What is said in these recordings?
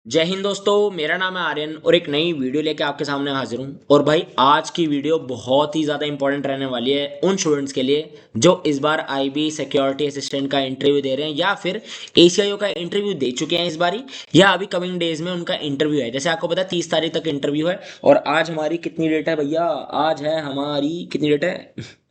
जय हिंद दोस्तों, मेरा नाम है आर्यन और एक नई वीडियो लेके आपके सामने हाजिर हूँ। और भाई आज की वीडियो बहुत ही ज़्यादा इंपॉर्टेंट रहने वाली है उन स्टूडेंट्स के लिए जो इस बार आईबी सिक्योरिटी असिस्टेंट का इंटरव्यू दे रहे हैं या फिर एसीआईओ का इंटरव्यू दे चुके हैं इस बारी, या अभी कमिंग डेज में उनका इंटरव्यू है। जैसे आपको पता है 30 तारीख तक इंटरव्यू है। और आज हमारी कितनी डेट है भैया? आज है हमारी कितनी डेट है?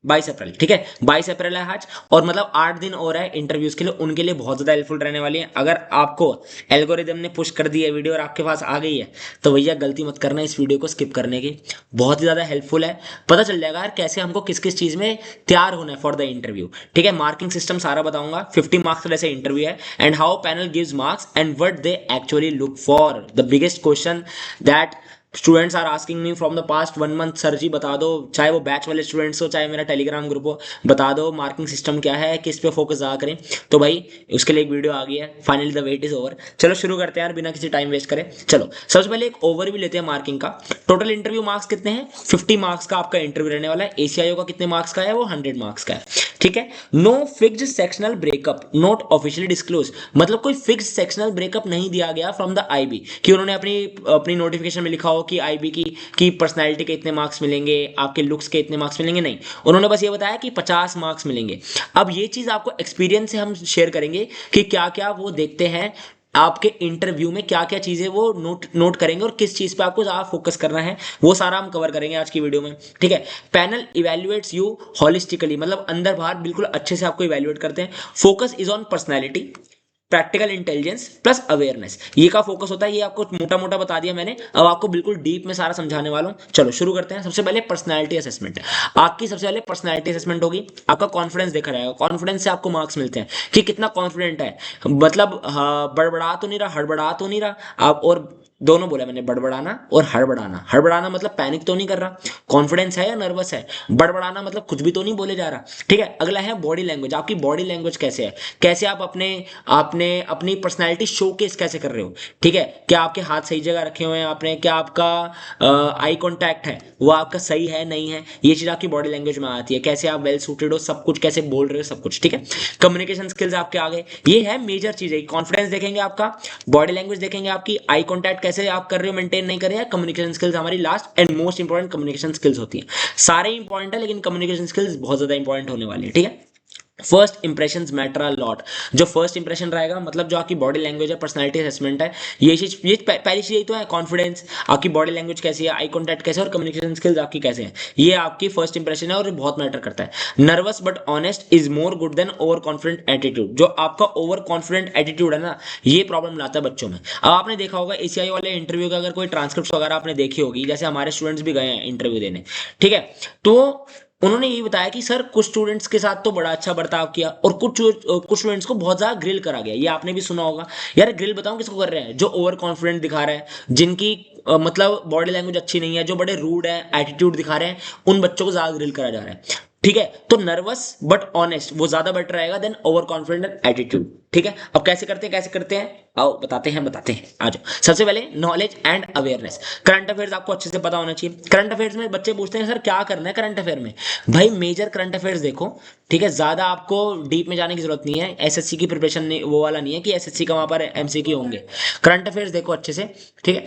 22 अप्रैल। ठीक है, 22 अप्रैल है आज। और मतलब 8 दिन और है इंटरव्यूज के लिए, उनके लिए बहुत ज़्यादा हेल्पफुल रहने वाली है। अगर आपको एल्गोरिदम ने पुश कर दी है वीडियो और आपके पास आ गई है तो भैया गलती मत करना इस वीडियो को स्किप करने की। बहुत ही ज़्यादा हेल्पफुल है। पता चल जाएगा यार कैसे हमको किस किस चीज़ में तैयार होना है फॉर द इंटरव्यू। ठीक है, मार्किंग सिस्टम सारा बताऊंगा। 50 मार्क्स का वैसे इंटरव्यू है and how panel gives marks and what they actually look for. The biggest question that students are asking me from the past 1 month, sir ji बता दो, चाहे वो बैच वाले स्टूडेंट्स हो चाहे मेरा टेलीग्राम ग्रुप हो, बता दो मार्किंग सिस्टम क्या है, किस पे फोकस ज़्यादा करें। तो भाई उसके लिए एक वीडियो आ गई है, finally the wait is over. चलो शुरू करते हैं यार बिना किसी टाइम वेस्ट करें। चलो सबसे पहले एक ओवरव्यू लेते हैं मार्किंग का। टोटल इंटरव्यू मार्क्स कितने हैं? 50 मार्क्स का आपका इंटरव्यू रहने वाला है। एसीआईओ का कितने मार्क्स का है? वो 100 मार्क्स का है। ठीक है, no fixed sectional breakup not officially disclose. मतलब कोई फिक्स्ड सेक्शनल ब्रेकअप नहीं दिया गया फ्रॉम द आईबी कि उन्होंने अपनी अपनी नोटिफिकेशन में लिखा हो कि आईबी की पर्सनैलिटी के इतने मार्क्स मिलेंगे, आपके लुक्स के इतने मार्क्स मिलेंगे। नहीं, उन्होंने बस ये बताया कि 50 मार्क्स मिलेंगे। अब ये चीज़ आपको एक्सपीरियंस से हम शेयर करेंगे कि क्या क्या वो देखते हैं आपके इंटरव्यू में, क्या क्या चीज़ें वो नोट नोट करेंगे और किस चीज़ पे आपको ज़्यादा फोकस करना है, वो सारा हम कवर करेंगे आज की वीडियो में। ठीक है, पैनल इवेल्युएट्स यू हॉलिस्टिकली, मतलब अंदर बाहर बिल्कुल अच्छे से आपको इवेल्युएट करते हैं। Focus is on personality, practical intelligence plus awareness, ये का फोकस होता है। ये आपको मोटा मोटा बता दिया मैंने, अब आपको बिल्कुल डीप में सारा समझाने वाला हूँ। चलो शुरू करते हैं। सबसे पहले पर्सनैलिटी असेसमेंट। आपकी सबसे पहले पर्सनैलिटी असेसमेंट होगी। आपका कॉन्फिडेंस देखा जाएगा, कॉन्फिडेंस से आपको मार्क्स मिलते हैं कि कितना कॉन्फिडेंट है। मतलब हाँ, बड़बड़ा तो नहीं रहा, हड़बड़ा तो नहीं रहा आप। और दोनों बोला मैंने, बड़बड़ाना और हड़बड़ाना। हड़बड़ाना मतलब पैनिक तो नहीं कर रहा, कॉन्फिडेंस है या नर्वस है। बड़बड़ाना मतलब कुछ भी तो नहीं बोले जा रहा। ठीक है, अगला है बॉडी लैंग्वेज। आपकी बॉडी लैंग्वेज कैसे है, कैसे आप अपने आपने अपनी पर्सनैलिटी शोकेस कैसे कर रहे हो। ठीक है, क्या आपके हाथ सही जगह रखे हुए हैं आपने, क्या आपका आई कांटेक्ट है वो आपका सही है नहीं है, ये चीज़ आपकी बॉडी लैंग्वेज में आती है। कैसे आप वेल सूटेड हो, सब कुछ कैसे बोल रहे हो, सब कुछ। ठीक है, कम्युनिकेशन स्किल्स आपके आगे, ये है मेजर चीज़ है। कॉन्फिडेंस देखेंगे आपका, बॉडी लैंग्वेज देखेंगे आपकी, आई कांटेक्ट कैसे आप कर रहे हो, मेंटेन नहीं कर रहे हैं। कम्युनिकेशन स्किल्स हमारी last and most important communication skills होती है। सारे इंपॉर्टेंट है लेकिन कम्युनिकेशन स्किल्स बहुत ज़्यादा इंपॉर्टेंट होने वाली है। ठीक है, first impression matter a lot. जो फर्स्ट इंप्रेशन रहेगा, मतलब जो आपकी बॉडी लैंग्वेज है, पर्सनैलिटी असेसमेंट है, ये चीज, ये पहली चीज यही तो है। कॉन्फिडेंस, आपकी बॉडी लैंग्वेज कैसी है, आई कॉन्टैक्ट कैसे है और कम्युनिकेशन स्किल्स आपकी कैसे हैं, ये आपकी फर्स्ट इंप्रेशन है और ये बहुत मैटर करता है। Nervous but honest is more good than over confident attitude. जो आपका ओवर कॉन्फिडेंट एटीट्यूड है ना, ये प्रॉब्लम लाता है बच्चों में। अब आपने देखा होगा एसीआई वाले इंटरव्यू का अगर कोई ट्रांसक्रिप्ट वगैरह आपने देखी होगी, जैसे हमारे स्टूडेंट्स भी गए हैं इंटरव्यू देने। ठीक है, तो उन्होंने ये बताया कि सर कुछ स्टूडेंट्स के साथ तो बड़ा अच्छा बर्ताव किया और कुछ स्टूडेंट्स को बहुत ज्यादा ग्रिल करा गया। ये आपने भी सुना होगा। यार ग्रिल बताऊं किसको कर रहे हैं? जो ओवर कॉन्फिडेंट दिखा रहा है, जिनकी मतलब बॉडी लैंग्वेज अच्छी नहीं है, जो बड़े रूड है, एटीट्यूड दिखा रहे हैं, उन बच्चों को ज्यादा ग्रिल करा जा रहा है। ठीक है, तो नर्वस बट ऑनेस्ट वो ज्यादा बेटर रहेगा देन ओवर कॉन्फिडेंट एटीट्यूड। ठीक है, अब कैसे करते हैं, कैसे करते हैं, आओ बताते हैं आ जाओ। सबसे पहले knowledge and awareness. Current affairs आपको अच्छे से पता होना चाहिए। करंट अफेयर्स में बच्चे पूछते हैं सर क्या करना है करंट अफेयर में। भाई मेजर करंट अफेयर्स देखो। ठीक है, ज्यादा आपको डीप में जाने की जरूरत नहीं है। एसएससी की प्रिपरेशन वो वाला नहीं है कि एसएससी का वहां पर एमसीक्यू होंगे। करंट अफेयर्स देखो अच्छे से। ठीक है,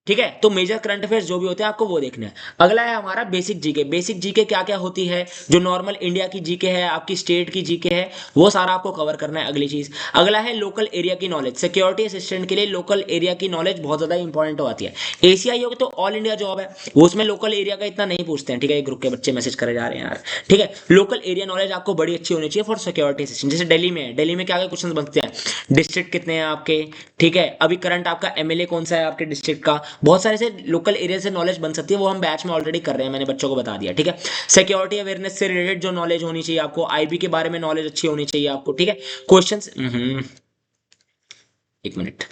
ठीक है, तो मेजर करंट अफेयर्स जो भी होते हैं आपको वो देखना है। अगला है हमारा बेसिक जीके। बेसिक जीके क्या क्या होती है, जो नॉर्मल इंडिया की जीके है, आपकी स्टेट की जीके है, वो सारा आपको कवर करना है। अगली चीज, अगला है लोकल एरिया की नॉलेज। सिक्योरिटी असिस्टेंट के लिए लोकल एरिया की नॉलेज बहुत ज्यादा इंपॉर्टेंट हो आती है। एसीआईओ की तो ऑल इंडिया जॉब है, वो उसमें लोकल एरिया का इतना नहीं पूछते हैं। ठीक है, ग्रुप के बच्चे मैसेज करे जा रहे हैं यार। ठीक है, लोकल एरिया नॉलेज आपको बड़ी अच्छी होनी चाहिए फॉर सिक्योरिटी असिस्टेंट। जैसे दिल्ली में है, दिल्ली में क्या क्या क्वेश्चन बनते हैं, डिस्ट्रिक्ट कितने हैं आपके। ठीक है, अभी करंट आपका एमएलए कौन सा है आपके डिस्ट्रिक्ट का। बहुत सारे से लोकल एरिया से नॉलेज बन सकती है, वो हम बैच में ऑलरेडी कर रहे हैं, मैंने बच्चों को बता दिया। ठीक है, सिक्योरिटी अवेयरनेस से रिलेटेड जो नॉलेज होनी चाहिए आपको, आईबी के बारे में नॉलेज अच्छी होनी चाहिए आपको। ठीक है, क्वेश्चंस, एक minute.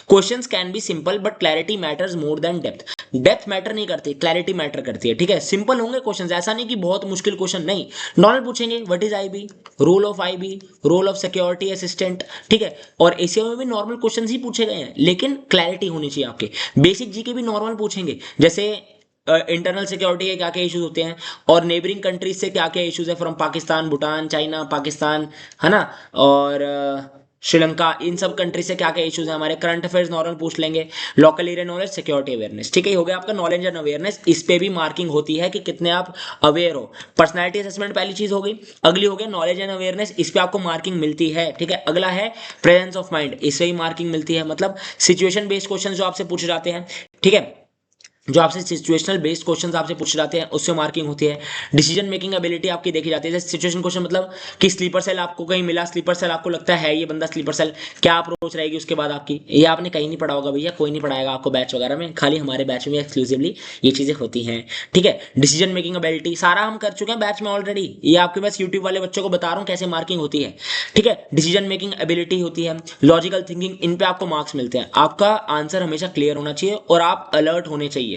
Questions can be simple but clarity matters more than depth. Depth matter नहीं करती, क्लैरिटी मैटर करती है। ठीक है, सिंपल होंगे क्वेश्चंस, ऐसा नहीं कि बहुत मुश्किल क्वेश्चन नहीं। नॉर्मल पूछेंगे, what is IB, role of IB, role of security assistant. ठीक है, और एसीओ में भी नॉर्मल क्वेश्चंस ही पूछे गए हैं, लेकिन क्लैरिटी होनी चाहिए आपके। बेसिक जी के भी नॉर्मल पूछेंगे, जैसे इंटरनल सिक्योरिटी के क्या क्या इश्यूज होते हैं और नेबरिंग कंट्रीज से क्या क्या इश्यूज है, फ्रॉम पाकिस्तान, भूटान, चाइना, पाकिस्तान, है ना। और श्रीलंका, इन सब कंट्री से क्या क्या इश्यूज है हमारे, करंट अफेयर्स नॉर्मल पूछ लेंगे, local area knowledge, security awareness. ठीक है, ये हो गया आपका नॉलेज एंड अवेयरनेस। इस पे भी मार्किंग होती है कि कितने आप अवेयर हो। पर्सनैलिटी असेसमेंट पहली चीज हो गई। अगली हो गया नॉलेज एंड अवेयरनेस, इस पे आपको मार्किंग मिलती है। ठीक है, अगला है प्रेजेंस ऑफ माइंड, इससे ही मार्किंग मिलती है, मतलब सिचुएशन बेस्ड क्वेश्चन जो आपसे पूछे जाते हैं। ठीक है, जो आपसे सिचुएशनल बेस्ड क्वेश्चंस आपसे पूछे जाते हैं उससे मार्किंग होती है। डिसीजन मेकिंग एबिलिटी आपकी देखी जाती है, जैसे सिचुएशन क्वेश्चन मतलब कि स्लीपर सेल आपको कहीं मिला, स्लीपर सेल आपको लगता है ये बंदा स्लीपर सेल, क्या अप्रोच रहेगी उसके बाद आपकी। ये आपने कहीं नहीं पढ़ा होगा भैया, कोई नहीं पढ़ाएगा आपको बैच वगैरह में, खाली हमारे बैच में एक्सक्लूसिवली ये चीजें होती हैं। ठीक है, डिसीजन मेकिंग एबिलिटी सारा हम कर चुके हैं बैच में ऑलरेडी, ये आपके पास यूट्यूब वाले बच्चों को बता रहा हूँ कैसे मार्किंग होती है। ठीक है, डिसीजन मेकिंग एबिलिटी होती है, लॉजिकल थिंकिंग, इन पे आपको मार्क्स मिलते हैं। आपका आंसर हमेशा क्लियर होना चाहिए और आप अलर्ट होने चाहिए।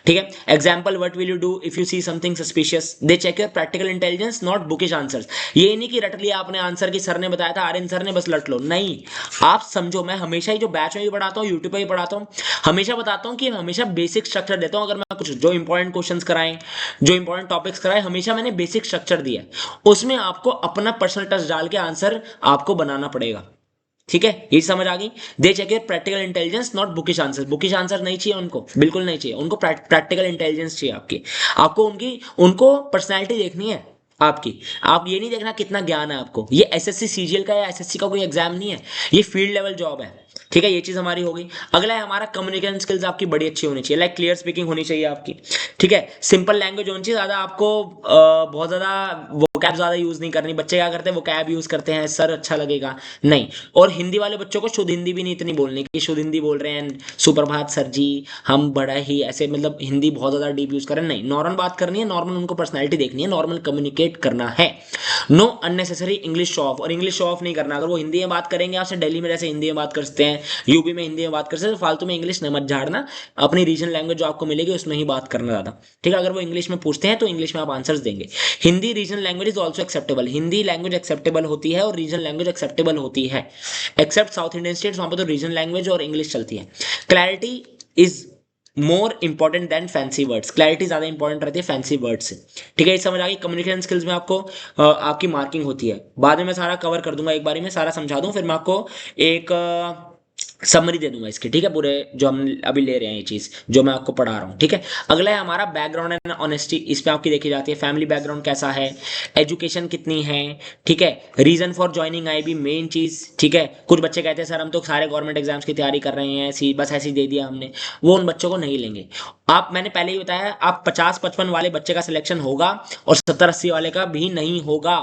ठीक है, example what will you do if you see something suspicious, they check your practical intelligence not bookish answers. ये नहीं कि रट लिया आपने आंसर की सर ने बताया था आर्यन सर ने बस लट लो, नहीं। आप समझो, मैं हमेशा ही जो बैच में भी पढ़ाता हूँ यूट्यूब पे भी पढ़ाता हूँ, हमेशा बताता हूँ कि हमेशा बेसिक स्ट्रक्चर देता हूँ। अगर मैं कुछ जो इंपॉर्टेंट क्वेश्चंस कराएं, जो इंपॉर्टेंट टॉपिक्स कराएं, हमेशा मैंने बेसिक स्ट्रक्चर दिया है, उसमें आपको अपना पर्सनल टच डाल के आंसर आपको बनाना पड़ेगा। ठीक है, ये समझ आ गई। They check your practical intelligence not bookish answer, bookish answer नहीं चाहिए उनको, बिल्कुल नहीं चाहिए उनको, प्रैक्टिकल इंटेलिजेंस चाहिए आपकी। आपको उनकी उनको पर्सनैलिटी देखनी है आपकी, आप ये नहीं देखना कितना ज्ञान है आपको। ये एसएससी सीजीएल का या एसएससी का कोई एग्जाम नहीं है, ये फील्ड लेवल जॉब है। ठीक है, ये चीज हमारी हो गई। अगला है हमारा कम्युनिकेशन स्किल्स आपकी बड़ी अच्छी होनी चाहिए, लाइक क्लियर स्पीकिंग होनी चाहिए आपकी। ठीक है, सिंपल लैंग्वेज होनी चाहिए, ज्यादा आपको बहुत ज्यादा वोकैब ज्यादा यूज नहीं करनी। बच्चे क्या करते हैं, वोकैब यूज करते हैं, सर अच्छा लगेगा, नहीं। और हिंदी वाले बच्चों को शुद्ध हिंदी भी नहीं इतनी बोलनी कि शुद्ध हिंदी बोल रहे हैं, सुप्रभात सर जी, हम बड़ा ही ऐसे मतलब हिंदी बहुत ज्यादा डीप यूज करें, नहीं। नॉर्मल बात करनी है, नॉर्मल उनको पर्सनैलिटी देखनी है, नॉर्मल कम्युनिकेट करना है। Know unnecessary English show off, और इंग्लिश शो ऑफ नहीं करना। अगर वो हिंदी में बात करेंगे आपसे, दिल्ली में जैसे हिंदी में बात कर सकते हैं, यूपी में हिंदी में बात कर सकते हैं, तो फालतू में इंग्लिश न मत झाड़ना, अपनी रीजनल लैंग्वेज जो आपको मिलेगी उसमें ही बात करना ज्यादा। ठीक है, अगर वो इंग्लिश में पूछते हैं तो इंग्लिश में आप आंसर्स देंगे। Hindi regional language is also acceptable, Hindi language acceptable होती है और रीजनल लैंग्वेज एक्सेप्टेबल होती है, एक्सेप्ट साउथ इंडियन स्टेट्स, वहां पर तो रीजनल लैंग्वेज और इंग्लिश चलती है। Clarity is more important than fancy words, clarity ज्यादा इंपॉर्टेंट रहती है फैंसी वर्ड से। ठीक है, ये समझ आ गई। कम्युनिकेशन स्किल्स में आपको आपकी मार्किंग होती है, बाद में मैं सारा कवर कर दूंगा, एक बारी में सारा समझा दूं, फिर मैं आपको एक समरी दे दूंगा इसकी। ठीक है, पूरे जो हम अभी ले रहे हैं ये चीज जो मैं आपको पढ़ा रहा हूँ। ठीक है, अगला है हमारा बैकग्राउंड एंड ऑनेस्टी, इस पे आपकी देखी जाती है फैमिली बैकग्राउंड कैसा है, एजुकेशन कितनी है। ठीक है, reason for joining IB main चीज। ठीक है, कुछ बच्चे कहते हैं सर हम तो सारे गवर्नमेंट एग्जाम्स की तैयारी कर रहे हैं, ऐसी बस ऐसी दे दिया हमने, वो उन बच्चों को नहीं लेंगे। आप, मैंने पहले ही बताया, आप 50-55 वाले बच्चे का सिलेक्शन होगा और 70-80 वाले का भी नहीं होगा।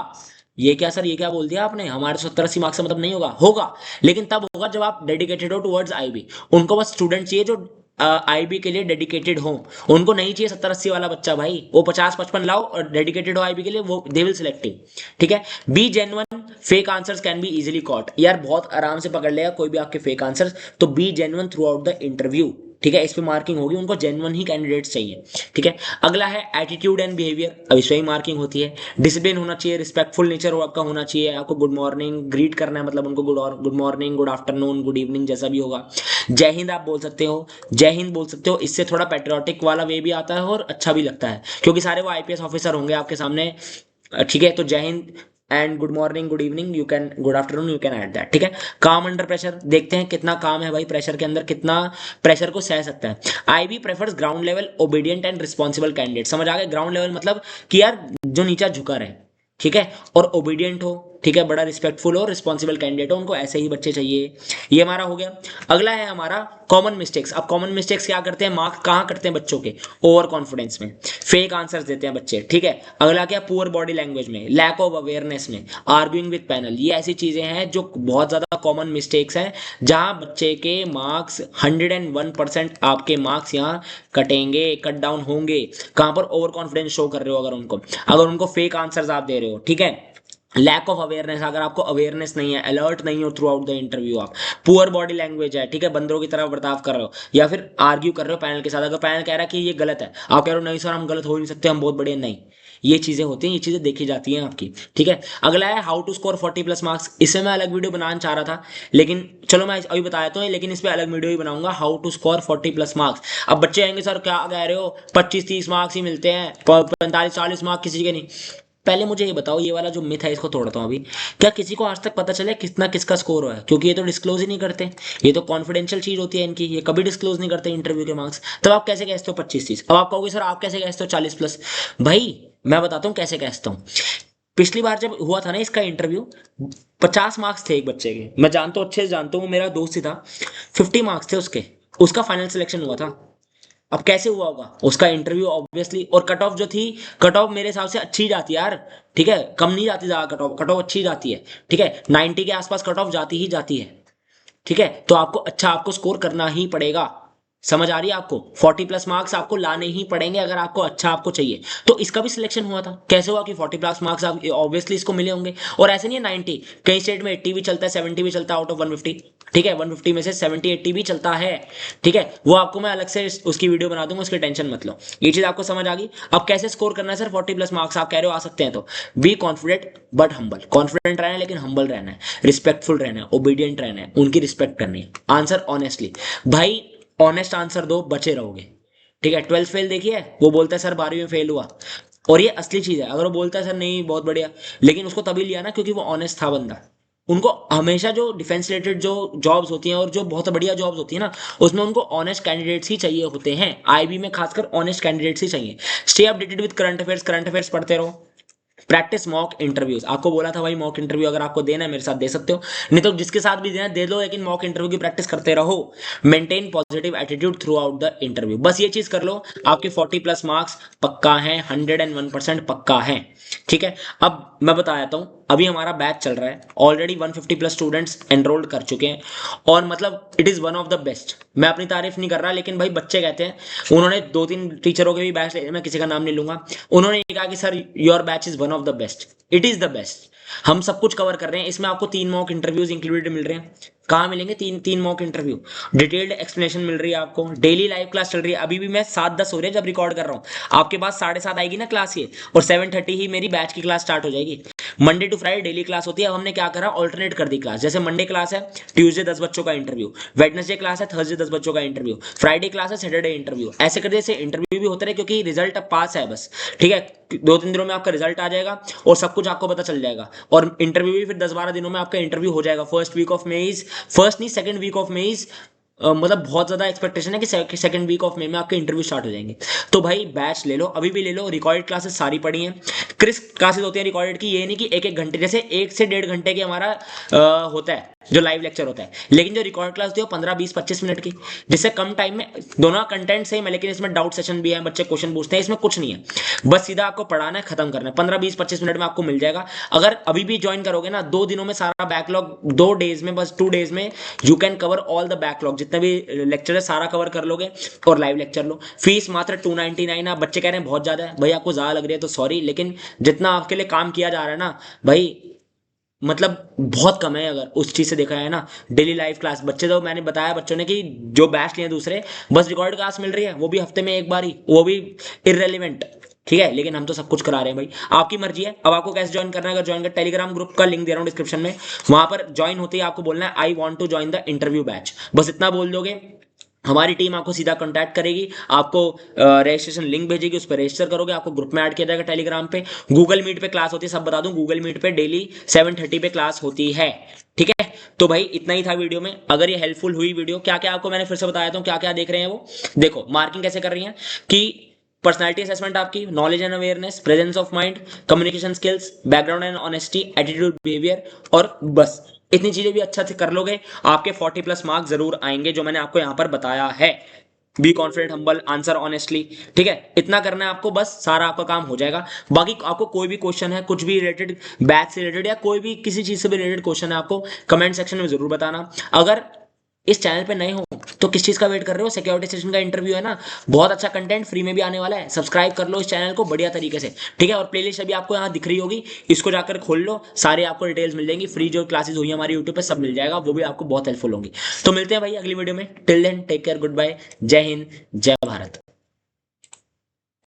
ये क्या सर, ये क्या बोल दिया आपने, हमारे 70-80 मार्क्स से मतलब नहीं होगा, होगा, लेकिन तब होगा जब आप डेडिकेटेड हो टुवर्ड्स आईबी। उनको बस स्टूडेंट चाहिए जो आईबी के लिए डेडिकेटेड हो, उनको नहीं चाहिए 70-80 वाला बच्चा भाई, वो 50-55 लाओ और डेडिकेटेड हो आईबी के लिए, वो दे विल सिलेक्ट यू। ठीक है, be genuine, fake answers can be easily caught, यार बहुत आराम से पकड़ लेगा कोई भी आपके फेक आंसर्स, तो be genuine throughout the interview. ठीक है, इस पे मार्किंग होगी, उनको जेन्युइन ही कैंडिडेट्स चाहिए। ठीक है, अगला है एटीट्यूड एंड बिहेवियर, अब इस पे ही मार्किंग होती है। डिसिप्लिन होना चाहिए, रिस्पेक्टफुल नेचर आपका होना चाहिए, आपको गुड मॉर्निंग ग्रीट करना है, मतलब उनको good morning, good afternoon, good evening जैसा भी होगा। जय हिंद आप बोल सकते हो, जय हिंद बोल सकते हो, इससे थोड़ा पेट्रियाटिक वाला वे भी आता है और अच्छा भी लगता है, क्योंकि सारे वो आईपीएस ऑफिसर होंगे आपके सामने। ठीक है, तो जय Hind and good morning, good evening, you can, good afternoon, you can add that. ठीक है, काम अंडर प्रेशर, देखते हैं कितना काम है भाई प्रेशर के अंदर, कितना प्रेशर को सह सकता है। IB prefers ground level obedient and responsible candidate, समझ आ गए, ग्राउंड लेवल मतलब कि यार जो नीचा झुका रहे, ठीक है, और ओबीडियंट हो, ठीक है, बड़ा रिस्पेक्टफुल हो, रिस्पॉन्सिबल कैंडिडेट हो, उनको ऐसे ही बच्चे चाहिए। ये हमारा हो गया। अगला है हमारा कॉमन मिस्टेक्स। अब कॉमन मिस्टेक्स क्या करते हैं, मार्क्स कहाँ कटते हैं बच्चों के, ओवर कॉन्फिडेंस में, फेक आंसर्स देते हैं बच्चे। ठीक है, अगला क्या, पुअर बॉडी लैंग्वेज में, लैक ऑफ अवेयरनेस में, आर्ग्यूइंग विद पैनल, ये ऐसी चीजें हैं जो बहुत ज्यादा कॉमन मिस्टेक्स हैं, जहां बच्चे के मार्क्स 101% आपके मार्क्स यहाँ कटेंगे, कट डाउन होंगे। कहां पर, ओवर कॉन्फिडेंस शो कर रहे हो, अगर उनको फेक आंसर्स आप दे रहे हो। ठीक है, लैक ऑफ अवेयरनेस, अगर आपको अवेयरनेस नहीं है, अलर्ट नहीं हो थ्रू आउट द इंटरव्यू, आप पुअर बॉडी लैंग्वेज है, ठीक है, बंदरों की तरह बर्ताव कर रहे हो, या फिर आर्ग्यू कर रहे हो पैनल के साथ, अगर पैनल कह रहा है कि ये गलत है, आप कह रहे हो नहीं सर हम गलत हो ही नहीं सकते, हम बहुत बड़े, नहीं। ये चीजें होती हैं, ये चीजें देखी जाती हैं आपकी। ठीक है, अगला है हाउ टू स्कोर 40+ मार्क्स, इससे मैं अलग वीडियो बनाना चाह रहा था, लेकिन चलो मैं अभी बताया तो, लेकिन इस पे अलग वीडियो ही बनाऊंगा, हाउ टू स्कोर 40+ मार्क्स। अब बच्चे आएंगे सर क्या कह रहे हो, 25-30 मार्क्स ही मिलते हैं, 45-40 मार्क्स किसी के नहीं, पहले मुझे ये बताओ, ये वाला जो मिथ है इसको तोड़ता हूँ अभी। क्या किसी को आज तक पता चला कितना किसका स्कोर हुआ है? क्योंकि ये तो डिस्क्लोज ही नहीं करते, ये तो कॉन्फिडेंशियल चीज होती है इनकी, ये कभी डिस्क्लोज नहीं करते इंटरव्यू के मार्क्स। तब आप कैसे कहते हो 25-30? अब आप कहोगे सर आप कैसे कहते हो 40+? भाई मैं बताता हूँ कैसे कहता हूँ। पिछली बार जब हुआ था ना इसका इंटरव्यू, 50 मार्क्स थे एक बच्चे के, मैं जानता हूँ, अच्छे से जानता हूँ, मेरा दोस्त ही था। 50 मार्क्स थे उसके, उसका फाइनल सिलेक्शन हुआ था। अब कैसे हुआ होगा उसका इंटरव्यू? ऑब्वियसली, और कट ऑफ जो थी, कट ऑफ मेरे हिसाब से अच्छी जाती है यार, ठीक है, कम नहीं जाती ज्यादा, कट ऑफ अच्छी जाती है, ठीक है, 90 के आसपास कट ऑफ जाती ही जाती है, ठीक है। तो आपको अच्छा, आपको स्कोर करना ही पड़ेगा, समझ आ रही है आपको? 40+ मार्क्स आपको लाने ही पड़ेंगे अगर आपको अच्छा आपको चाहिए। तो इसका भी सिलेक्शन हुआ था, कैसे हुआ कि 40+ मार्क्स आप ऑब्वियसली इसको मिले होंगे। और ऐसे नहीं है 90, कई स्टेट में 80 भी चलता है, 70 भी चलता है आउट ऑफ 150, ठीक है, 150 में से 70-80 भी चलता है, ठीक है। वो आपको मैं अलग से उसकी वीडियो बना दूंगा, उसकी टेंशन मत लो। ये चीज आपको समझ आ गई। अब कैसे स्कोर करना है सर 40+ मार्क्स? आप कह रहे हो आ सकते हैं, तो be confident but humble. Confident रहना है लेकिन हम्बल रहना है, रिस्पेक्टफुल रहना है, ओबीडियंट रहना है, उनकी रिस्पेक्ट करनी है। आंसर ऑनेस्टली, भाई ऑनेस्ट आंसर दो, बचे रहोगे, ठीक है। 12th फेल देखिए, वो बोलता है सर 12वीं में फेल हुआ, और ये असली चीज है। अगर वो बोलता है सर नहीं बहुत बढ़िया, लेकिन उसको तभी लिया ना क्योंकि वो ऑनेस्ट था बंदा। उनको हमेशा जो डिफेंस रिलेटेड जो जॉब्स होती हैं और जो बहुत बढ़िया जॉब्स होती है ना, उसमें उनको ऑनेस्ट कैंडिडेट्स ही चाहिए होते हैं। आईबी में खासकर ऑनेस्ट कैंडिडेट्स ही चाहिए। Stay updated with current affairs पढ़ते रहो। प्रैक्टिस मॉक इंटरव्यूज, आपको बोला था भाई मॉक इंटरव्यू अगर आपको देना है मेरे साथ दे सकते हो, नहीं तो जिसके साथ भी देना है दे दो, लेकिन मॉक इंटरव्यू की प्रैक्टिस करते रहो। Maintain positive attitude through out the interview, बस ये चीज कर लो, आपके 40+ मार्क्स पक्का है, 101% पक्का है, ठीक है। अब मैं बता देता हूँ, अभी हमारा बैच चल रहा है, ऑलरेडी 150+ स्टूडेंट्स एनरोल्ड कर चुके हैं, और मतलब it is one of the best. मैं अपनी तारीफ नहीं कर रहा, लेकिन भाई बच्चे कहते हैं, उन्होंने 2-3 टीचरों के भी बैच ले, मैं किसी का नाम नहीं लूंगा, उन्होंने ये कहा कि sir your batch is one of the best, it is the best. हम सब कुछ कवर कर रहे हैं इसमें, आपको 3 मॉक इंटरव्यूज इंक्लूडेड मिल रहे हैं। कहाँ मिलेंगे? तीन मॉक इंटरव्यू, डिटेल्ड एक्सप्लेनेशन मिल रही है आपको, डेली लाइव क्लास चल रही है। अभी भी मैं 7:10 हो रहे हैं जब रिकॉर्ड कर रहा हूँ, आपके पास 7:30 आएगी ना क्लास ये, और 7:30 ही मेरी बैच की क्लास स्टार्ट हो जाएगी। Monday to Friday daily class होती है। अब हमने क्या करा, ऑल्टरनेट कर दी क्लास। जैसे मंडे क्लास है, ट्यूसडे 10 बच्चों का इंटरव्यू, वेडनेसडे क्लास है, थर्सडे 10 बच्चों का इंटरव्यू, फ्राइडे क्लास है, सैटरडे इंटरव्यू। ऐसे करके से इंटरव्यू भी होते रहे, क्योंकि रिजल्ट अब पास है बस, ठीक है। 2-3 दिनों में आपका रिजल्ट आ जाएगा और सब कुछ आपको पता चल जाएगा, और इंटरव्यू भी फिर 10-12 दिनों में आपका इंटरव्यू हो जाएगा। First week of May is, first नहीं second week of May is, मतलब बहुत ज्यादा एक्सपेक्टेशन है कि सेकंड वीक ऑफ मे में आपके इंटरव्यू स्टार्ट हो जाएंगे। तो भाई बैच ले लो, अभी भी ले लो। रिकॉर्डेड क्लासेस सारी पड़ी हैं, क्रिस क्लासेस होती है रिकॉर्डेड की, ये नहीं कि 1-1 घंटे, जैसे 1 से 1.5 घंटे की हमारा होता है जो लाइव लेक्चर होता है, लेकिन जो रिकॉर्ड क्लास होती है 15-20-25 मिनट की, जिससे कम टाइम में, दोनों कंटेंट सेम है, लेकिन इसमें डाउट सेशन भी है, बच्चे क्वेश्चन पूछते हैं, इसमें कुछ नहीं है, बस सीधा आपको पढ़ाना है, खत्म करना है, 15-20-25 मिनट में आपको मिल जाएगा। अगर अभी भी ज्वाइन करोगे ना, 2 दिनों में सारा बैकलॉग, 2 डेज में, बस 2 डेज में you can cover all the backlog, जितने भी लेक्चर है सारा कवर कर लोगे, और लाइव लेक्चर लो। फीस मात्र 299। आप बच्चे कह रहे हैं बहुत ज्यादा है, भाई आपको ज्यादा लग रही है तो सॉरी, लेकिन जितना आपके लिए काम किया जा रहा है ना भाई, मतलब बहुत कम है अगर उस चीज से देखा है ना। डेली लाइव क्लास, बच्चे तो मैंने बताया बच्चों ने कि जो बैच लिए दूसरे, बस रिकॉर्ड क्लास मिल रही है, वो भी हफ्ते में एक बार ही, वो भी इररेलेवेंट, ठीक है, लेकिन हम तो सब कुछ करा रहे हैं भाई। आपकी मर्जी है। अब आपको कैसे ज्वाइन करना है? अगर ज्वाइन कर, टेलीग्राम ग्रुप का लिंक दे रहा हूँ डिस्क्रिप्शन में, वहां पर ज्वाइन होते ही आपको बोलना है I want to join the interview batch, बस इतना बोल दोगे, हमारी टीम आपको सीधा कांटेक्ट करेगी, आपको रजिस्ट्रेशन लिंक भेजेगी, उस पर रजिस्टर करोगे, आपको ग्रुप में ऐड किया जाएगा टेलीग्राम पे। गूगल मीट पे क्लास होती है, सब बता दूं, गूगल मीट पे डेली 7:30 पे क्लास होती है, ठीक है। तो भाई इतना ही था वीडियो में। अगर ये हेल्पफुल हुई वीडियो, क्या क्या आपको मैंने फिर से बताया था, क्या क्या देख रहे हैं वो देखो। मार्किंग कैसे कर रही है कि पर्सनालिटी असेसमेंट आपकी, knowledge and awareness, presence of mind, communication skills, background and honesty, attitude, behaviour, और बस इतनी चीजें भी अच्छा से कर लोगे, आपके 40+ मार्क्स जरूर आएंगे, जो मैंने आपको यहां पर बताया है। Be confident, humble, answer honestly, ठीक है, इतना करना है आपको, बस सारा आपका काम हो जाएगा। बाकी आपको कोई भी क्वेश्चन है, कुछ भी रिलेटेड, बैच से रिलेटेड या कोई भी किसी चीज से भी रिलेटेड क्वेश्चन है, आपको कमेंट सेक्शन में जरूर बताना। अगर इस चैनल पे नए हो तो किस चीज का वेट कर रहे हो? सिक्योरिटी सेशन का इंटरव्यू है ना, बहुत अच्छा कंटेंट फ्री में भी आने वाला है, सब्सक्राइब कर लो इस चैनल को बढ़िया तरीके से, ठीक है। और प्लेलिस्ट अभी आपको यहाँ दिख रही होगी, इसको जाकर खोल लो, सारे आपको डिटेल्स मिल जाएंगी, फ्री जो क्लासेस हुई हमारी यूट्यूब पे सब मिल जाएगा, वो भी आपको बहुत हेल्पफुल होंगी। तो मिलते हैं भाई अगली वीडियो में, till then take care, good bye, जय हिंद, जय भारत।